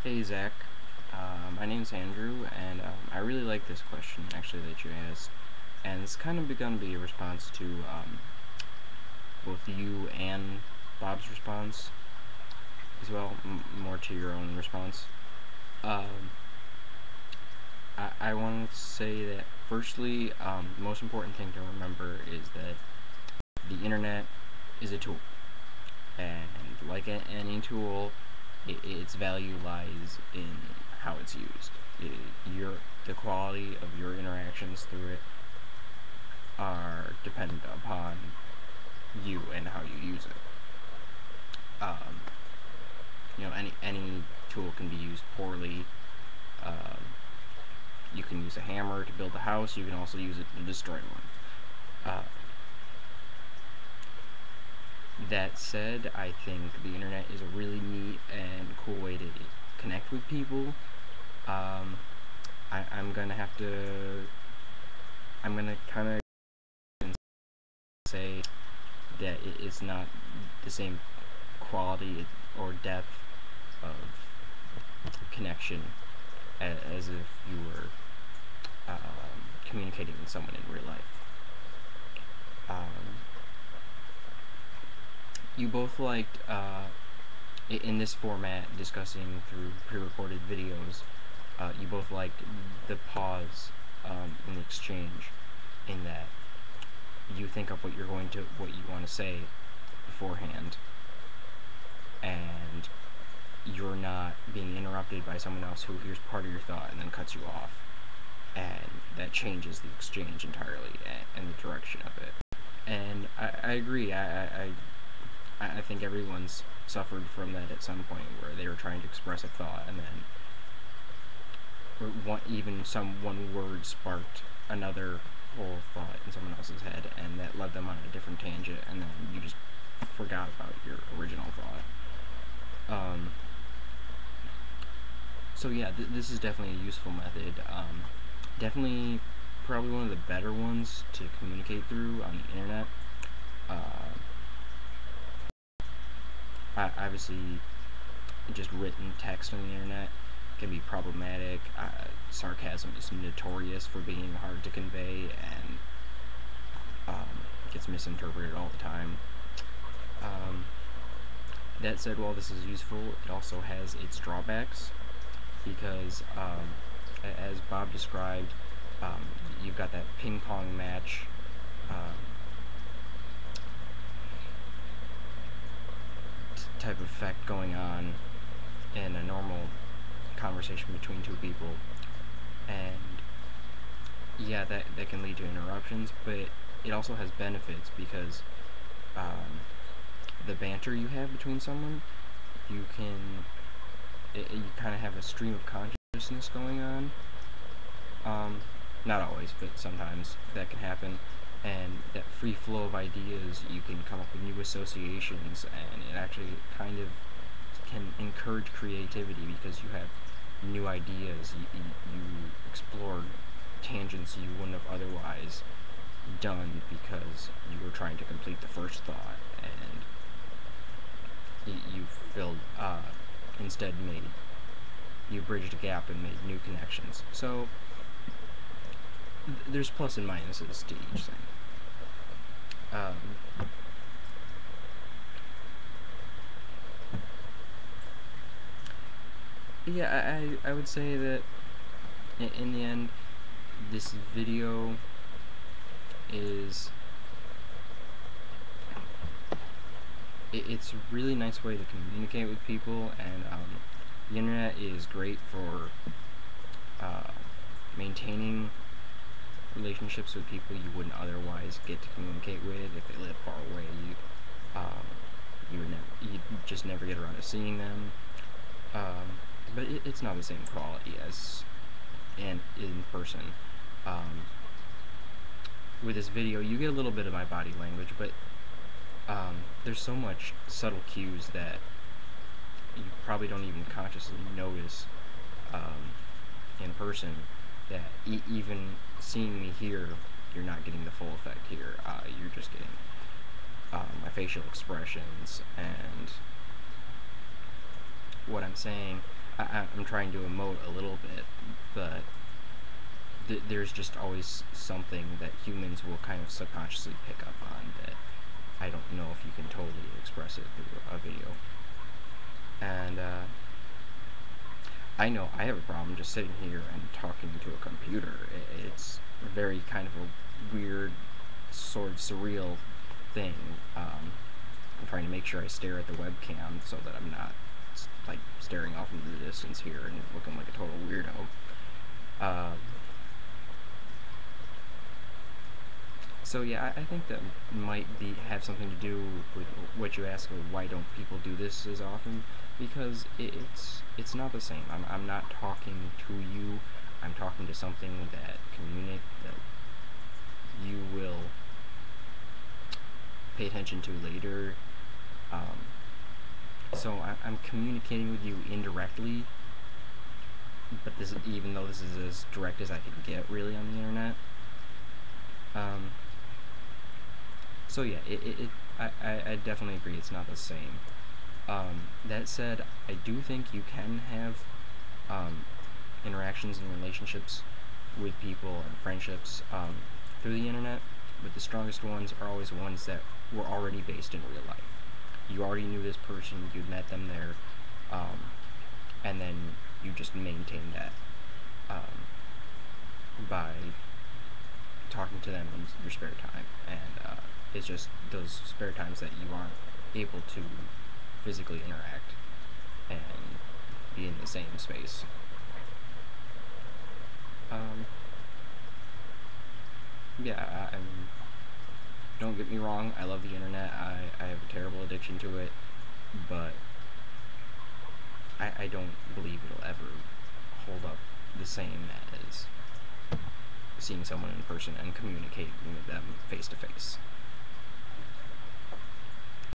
Hey Zach, my name's Andrew, and I really like this question actually that you asked, and it's kind of going to be a response to both you and Bob's response as well, more to your own response. Um, I want to say that firstly, the most important thing to remember is that the internet is a tool, and like any tool, its value lies in how it's used. The quality of your interactions through it are dependent upon you and how you use it. Any tool can be used poorly. Um, you can use a hammer to build a house. You can also use it to destroy one. That said, I think the internet is a really neat and cool way to connect with people. Um, I'm gonna have to. I'm gonna kind of say that it's not the same quality or depth of connection as if you were communicating with someone in real life. You both liked, in this format, discussing through pre-recorded videos, you both liked the pause in the exchange, in that you think of what you want to say beforehand, and you're not being interrupted by someone else who hears part of your thought and then cuts you off, and that changes the exchange entirely and the direction of it. And I agree. I think everyone's suffered from that at some point, where they were trying to express a thought and then one word sparked another whole thought in someone else's head, and that led them on a different tangent, and then you just forgot about your original thought. So yeah, this is definitely a useful method. Definitely, probably one of the better ones to communicate through on the internet. Obviously, just written text on the internet can be problematic. Sarcasm is notorious for being hard to convey, and gets misinterpreted all the time. That said, while this is useful, it also has its drawbacks, because, as Bob described, you've got that ping pong match type of effect going on in a normal conversation between two people, and yeah, that can lead to interruptions, but it also has benefits, because the banter you have between someone, you kind of have a stream of consciousness going on. Not always, but sometimes that can happen, and that free flow of ideas, you can come up with new associations, and it actually kind of can encourage creativity, because you have new ideas. You explore tangents you wouldn't have otherwise done, because you were trying to complete the first thought, and you filled instead made you bridged a gap and made new connections. So there's plus and minuses to each thing. Yeah, I would say that in the end, this video is it's a really nice way to communicate with people, and the internet is great for maintaining relationships with people you wouldn't otherwise get to communicate with if they live far away. You'd just never get around to seeing them. But it's not the same quality as in person. With this video, you get a little bit of my body language, but there's so much subtle cues that you probably don't even consciously notice in person, that even seeing me here, you're not getting the full effect here. You're just getting my facial expressions and what I'm saying. I'm trying to emote a little bit, but there's just always something that humans will kind of subconsciously pick up on that I don't know if you can totally express it through a video. And I know I have a problem just sitting here and talking to a computer. It's a very kind of a weird, sort of surreal thing. I'm trying to make sure I stare at the webcam so that I'm not like staring off into the distance here and looking like a total weirdo. So yeah, I think that might have something to do with what you asked, why don't people do this as often? Because it's not the same. I'm not talking to you. I'm talking to something that you will pay attention to later. So I'm communicating with you indirectly, but even though this is as direct as I can get really on the internet. So yeah, I definitely agree it's not the same. That said, I do think you can have interactions and relationships with people and friendships through the internet, but the strongest ones are always ones that were already based in real life. You already knew this person, you'd met them there, and then you just maintain that by talking to them in your spare time, and it's just those spare times that you aren't able to physically interact and be in the same space. Yeah, don't get me wrong, I love the internet, I have a terrible addiction to it, but I don't believe it'll ever hold up the same as seeing someone in person and communicating with them face to face.